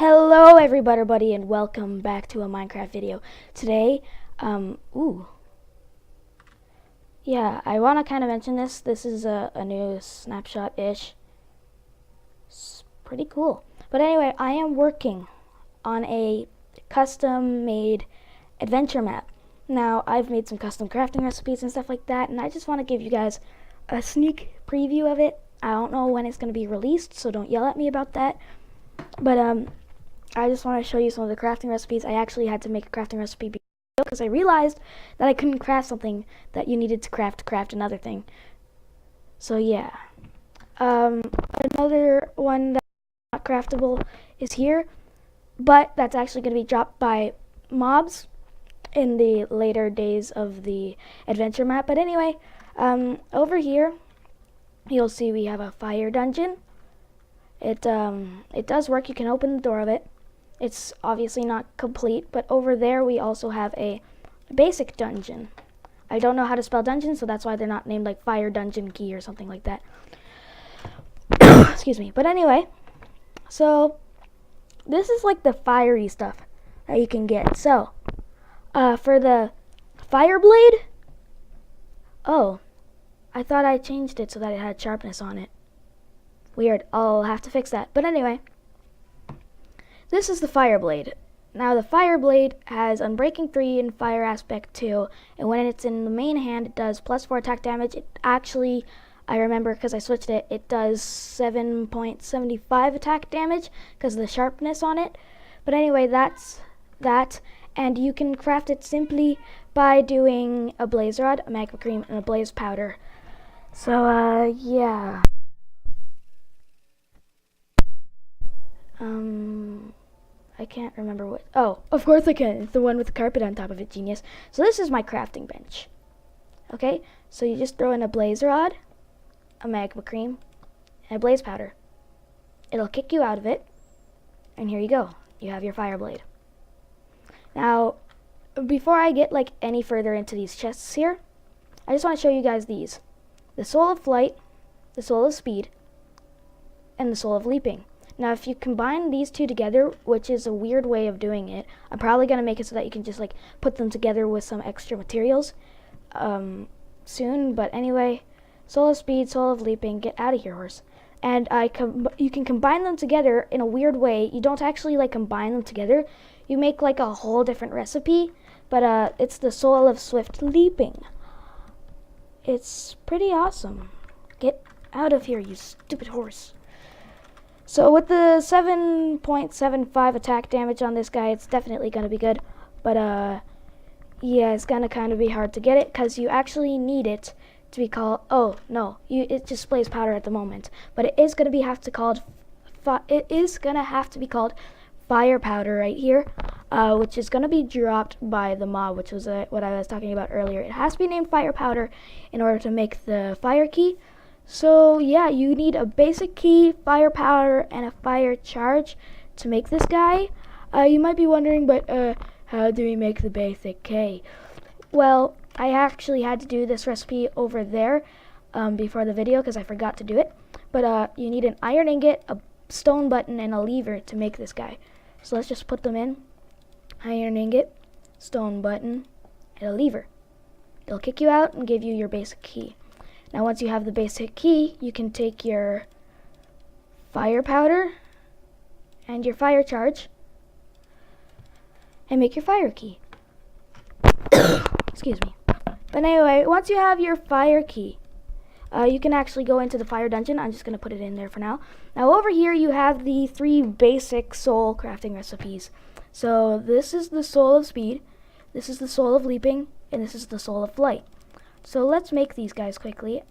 Hello everybody and welcome back to a Minecraft video. Today, I want to kind of mention this. This is a new snapshot-ish. It's pretty cool. But anyway, I am working on a custom-made adventure map. Now, I've made some custom crafting recipes and stuff like that, and I just want to give you guys a sneak preview of it. I don't know when it's going to be released, so don't yell at me about that. But, I just want to show you some of the crafting recipes. I actually had to make a crafting recipe because I realized that I couldn't craft something that you needed to craft another thing. So yeah. Another one that's not craftable is here, but that's actually going to be dropped by mobs in the later days of the adventure map. But anyway, over here, you'll see we have a fire dungeon. It does work. You can open the door of it. It's obviously not complete, but over there we also have a basic dungeon. I don't know how to spell dungeon, so that's why they're not named like Fire Dungeon Key or something like that. Excuse me. But anyway, so this is like the fiery stuff that you can get. So, for the fire blade, oh, I thought I changed it so that it had sharpness on it. Weird. I'll have to fix that. But anyway, this is the fire blade. Now the fire blade has Unbreaking 3 and Fire Aspect 2, and when it's in the main hand it does +4 attack damage. It actually, I remember because I switched it, it does 7.75 attack damage because of the sharpness on it. But anyway, that's that, and you can craft it simply by doing a blaze rod, a magma cream, and a blaze powder. So yeah. I can't remember what. Oh, of course I can. It's the one with the carpet on top of it, genius. So this is my crafting bench. Okay, so you just throw in a blaze rod, a magma cream, and a blaze powder. It'll kick you out of it, and here you go. You have your fire blade. Now, before I get like any further into these chests here, I just want to show you guys these: the soul of flight, the soul of speed, and the soul of leaping. Now, if you combine these two together, which is a weird way of doing it, I'm probably going to make it so that you can just like put them together with some extra materials soon. But anyway, soul of speed, soul of leaping, get out of here, horse. And you can combine them together in a weird way. You don't actually like combine them together. You make like a whole different recipe, but it's the soul of swift leaping. It's pretty awesome. Get out of here, you stupid horse. So with the 7.75 attack damage on this guy, it's definitely going to be good. But yeah, it's going to kind of be hard to get it because you actually need it to be called, oh no, it just displays powder at the moment. But it is going to have to be called fire powder right here, which is going to be dropped by the mob, which was what I was talking about earlier. It has to be named fire powder in order to make the fire key. So yeah, you need a basic key, fire powder, and a fire charge to make this guy. You might be wondering, but how do we make the basic key? Well, I actually had to do this recipe over there before the video because I forgot to do it. But you need an iron ingot, a stone button, and a lever to make this guy. So let's just put them in. Iron ingot, stone button, and a lever. It'll kick you out and give you your basic key. Now once you have the basic key, you can take your fire powder and your fire charge and make your fire key. Excuse me. But anyway, once you have your fire key, you can actually go into the fire dungeon. I'm just going to put it in there for now. Now over here you have the 3 basic soul crafting recipes. So this is the soul of speed, this is the soul of leaping, and this is the soul of flight. So let's make these guys quickly.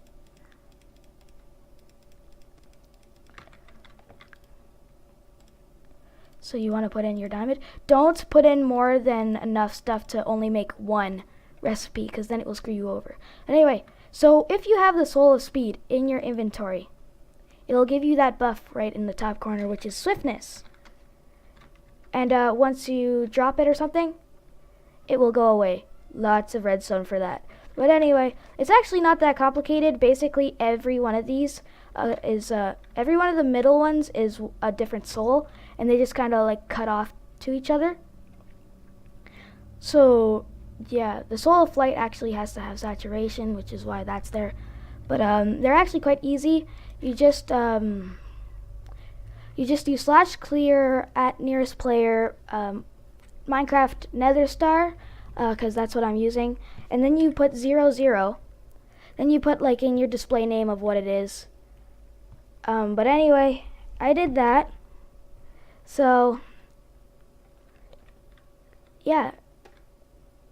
So you want to put in your diamond. Don't put in more than enough stuff to only make one recipe, because then it will screw you over. Anyway, so if you have the soul of speed in your inventory, it'll give you that buff right in the top corner, which is swiftness. And once you drop it or something, it will go away. Lots of redstone for that. But anyway, it's actually not that complicated. Basically, every one of these every one of the middle ones is a different soul, and they just kind of like cut off to each other. So yeah, the Soul of Flight actually has to have saturation, which is why that's there. But they're actually quite easy. You just do /clear at nearest player Minecraft Nether Star, because that's what I'm using, and then you put 0, 0. Then you put like in your display name of what it is. But anyway, I did that. So yeah.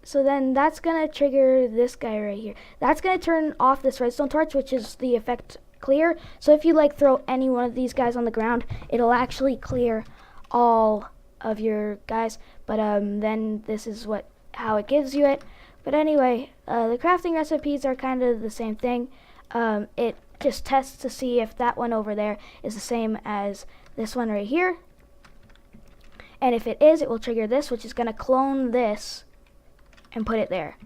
So then that's gonna trigger this guy right here. That's gonna turn off this redstone torch, which is the effect clear. So if you like throw any one of these guys on the ground, it'll actually clear all of your guys. But then this is how it gives you it. But anyway, the crafting recipes are kind of the same thing. It just tests to see if that one over there is the same as this one right here. And if it is, it will trigger this, which is gonna clone this and put it there.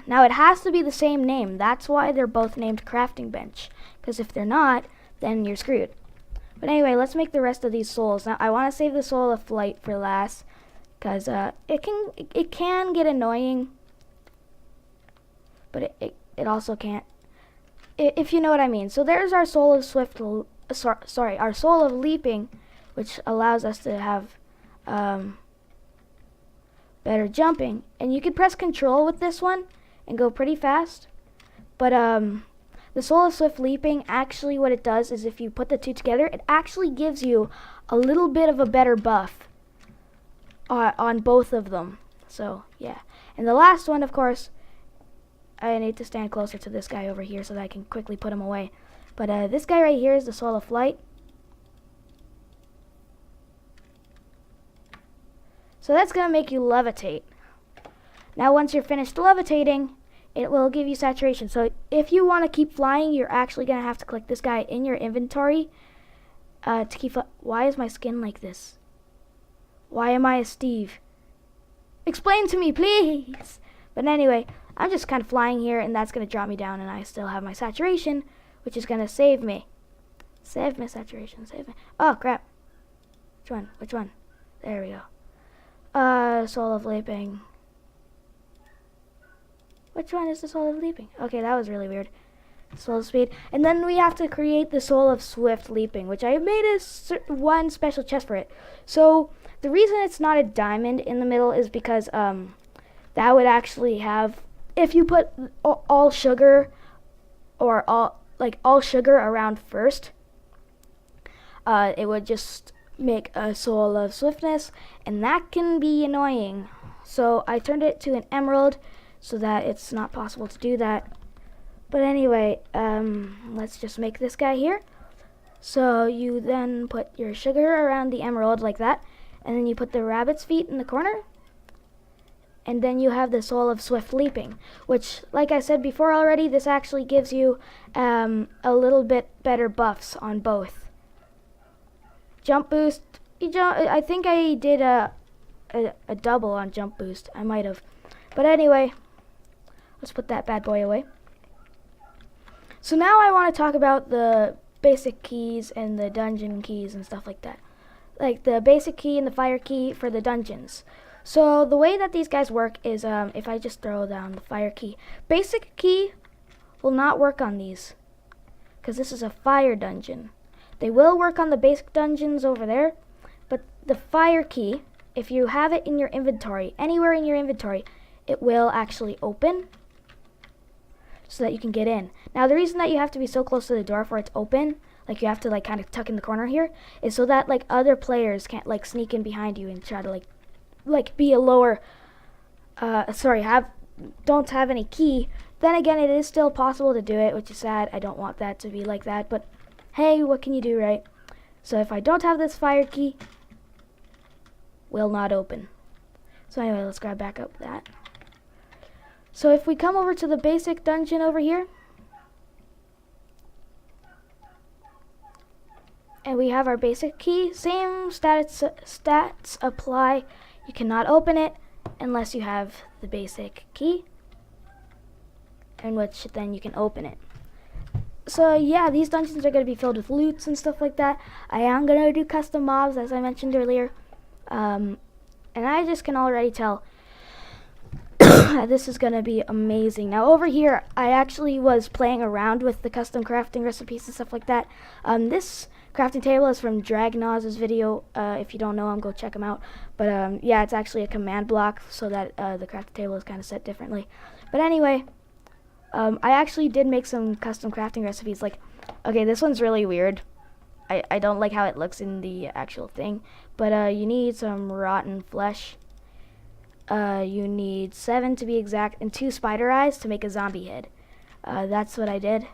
Now it has to be the same name. That's why they're both named crafting bench, because if they're not, then you're screwed. But anyway, let's make the rest of these souls. Now I want to save the Soul of Flight for last, because it can get annoying, but it also can't, if you know what I mean. So there's our Soul of our Soul of Leaping, which allows us to have better jumping, and you could press Control with this one and go pretty fast. But the Soul of Swift Leaping, actually what it does is if you put the two together, it actually gives you a little bit of a better buff on both of them. So yeah, and the last one, of course, I need to stand closer to this guy over here so that I can quickly put him away. But this guy right here is the Soul of Flight. So that's going to make you levitate. Now once you're finished levitating, it will give you saturation. So if you want to keep flying, you're actually going to have to click this guy in your inventory to keep Why is my skin like this? Why am I a Steve? Explain to me, please! But anyway, I'm just kind of flying here, and that's going to drop me down, and I still have my saturation, which is going to save me. Save my saturation, save me. Oh, crap. Which one? Which one? There we go. Soul of Leaping. Which one is the Soul of Leaping? Okay, that was really weird. Soul of Speed. And then we have to create the Soul of Swift Leaping, which I made one special chest for it. So the reason it's not a diamond in the middle is because that would actually have, if you put all sugar or all sugar around first, it would just make a Soul of Swiftness, and that can be annoying. So I turned it to an emerald so that it's not possible to do that. But anyway, let's just make this guy here. So you then put your sugar around the emerald like that, and then you put the rabbit's feet in the corner, and then you have the Soul of Swift Leaping, which, like I said before already, this actually gives you a little bit better buffs on both. Jump boost, I think I did a double on jump boost. I might have. But anyway, let's put that bad boy away. So now I want to talk about the basic keys and the dungeon keys and stuff like that. Like the basic key and the fire key for the dungeons. So the way that these guys work is if I just throw down the fire key. Basic key will not work on these, because this is a fire dungeon. They will work on the basic dungeons over there, but the fire key, if you have it in your inventory, anywhere in your inventory, it will actually open so that you can get in. Now the reason that you have to be so close to the door for it to open, like you have to like kind of tuck in the corner here, is so that like other players can't like sneak in behind you and try to like be a lower, don't have any key. Then again, it is still possible to do it, which is sad. I don't want that to be like that, but hey, what can you do, right? So if I don't have this fire key, will not open. So anyway, let's grab back up that. So if we come over to the basic dungeon over here, and we have our basic key, same stats apply. You cannot open it unless you have the basic key, in which then you can open it. So yeah, these dungeons are going to be filled with loots and stuff like that. I am going to do custom mobs, as I mentioned earlier. And I just can already tell this is going to be amazing. Now over here, I actually was playing around with the custom crafting recipes and stuff like that. This crafting table is from Dragnoz's video. If you don't know him, go check him out. But yeah, it's actually a command block, so that the crafting table is kind of set differently. But anyway, I actually did make some custom crafting recipes. Like, okay, this one's really weird. I don't like how it looks in the actual thing. But you need some rotten flesh. You need 7 to be exact, and 2 spider eyes to make a zombie head. That's what I did.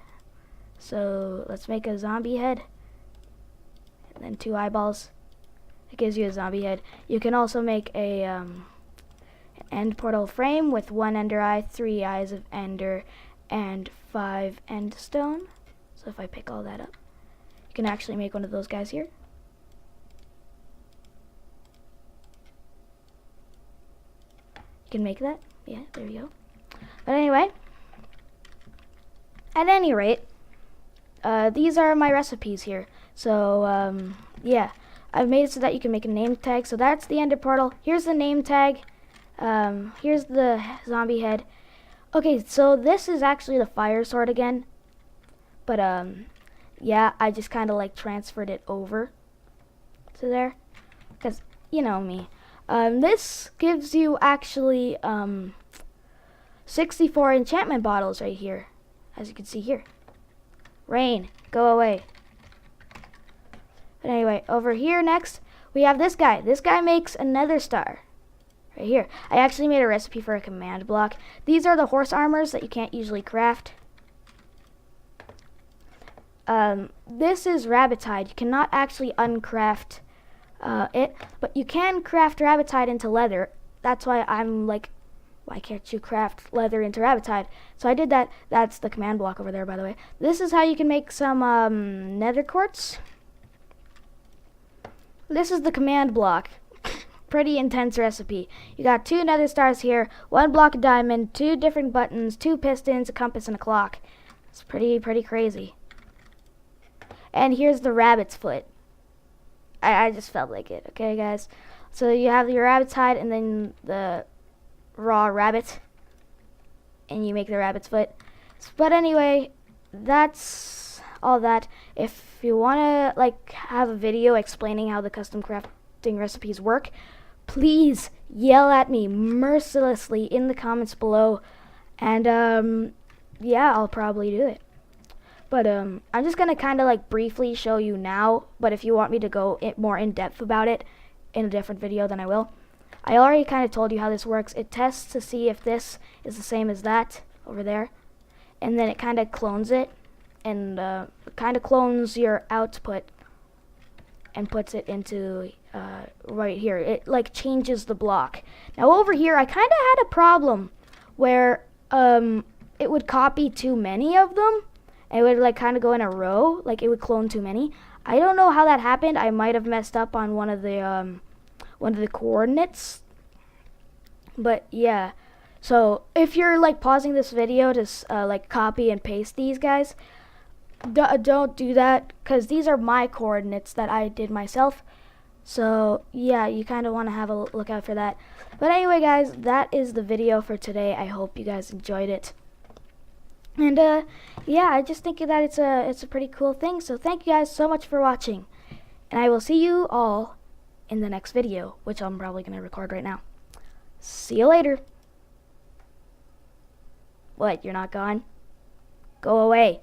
So let's make a zombie head. And then 2 eyeballs. It gives you a zombie head. You can also make a an end portal frame with 1 ender eye, 3 eyes of ender, and 5 end stone. So if I pick all that up, you can actually make one of those guys here. You can make that. Yeah, there you go. But anyway, at any rate, these are my recipes here. So yeah, I've made it so that you can make a name tag. So that's the ender portal. Here's the name tag. Here's the zombie head. Okay, so this is actually the fire sword again. But yeah, I just kind of like transferred it over to there, because you know me. This gives you actually 64 enchantment bottles right here, as you can see here. Rain, go away. But anyway, over here next, we have this guy. This guy makes a nether star. Right here. I actually made a recipe for a command block. These are the horse armors that you can't usually craft. This is rabbit's hide. You cannot actually uncraft it, but you can craft rabbit's hide into leather. That's why I'm like, why can't you craft leather into rabbit's hide? So I did that. That's the command block over there, by the way. This is how you can make some nether quartz. This is the command block. Pretty intense recipe. You got 2 nether stars here, 1 block of diamond, 2 different buttons, 2 pistons, a compass, and a clock. It's pretty crazy. And here's the rabbit's foot. I just felt like it, okay guys? So you have your rabbit's hide and then the raw rabbit, and you make the rabbit's foot. But anyway, that's all that. If you want to like have a video explaining how the custom crafting recipes work, please yell at me mercilessly in the comments below, and yeah, I'll probably do it. But I'm just gonna kind of like briefly show you now, but if you want me to go more in depth about it in a different video, then I will. I already kind of told you how this works. It tests to see if this is the same as that over there, and then it kind of clones it, and kind of clones your output and puts it into right here. It like changes the block. Now over here, I kind of had a problem where it would copy too many of them. It would like kind of go in a row, like it would clone too many. I don't know how that happened. I might have messed up on one of the coordinates. But yeah, so if you're like pausing this video to like copy and paste these guys, don't do that, because these are my coordinates that I did myself. So yeah, you kind of want to have a look out for that. But anyway guys, that is the video for today. I hope you guys enjoyed it. And yeah, I just think that it's a pretty cool thing. So thank you guys so much for watching, and I will see you all in the next video, which I'm probably going to record right now. See you later. What, you're not gone? Go away.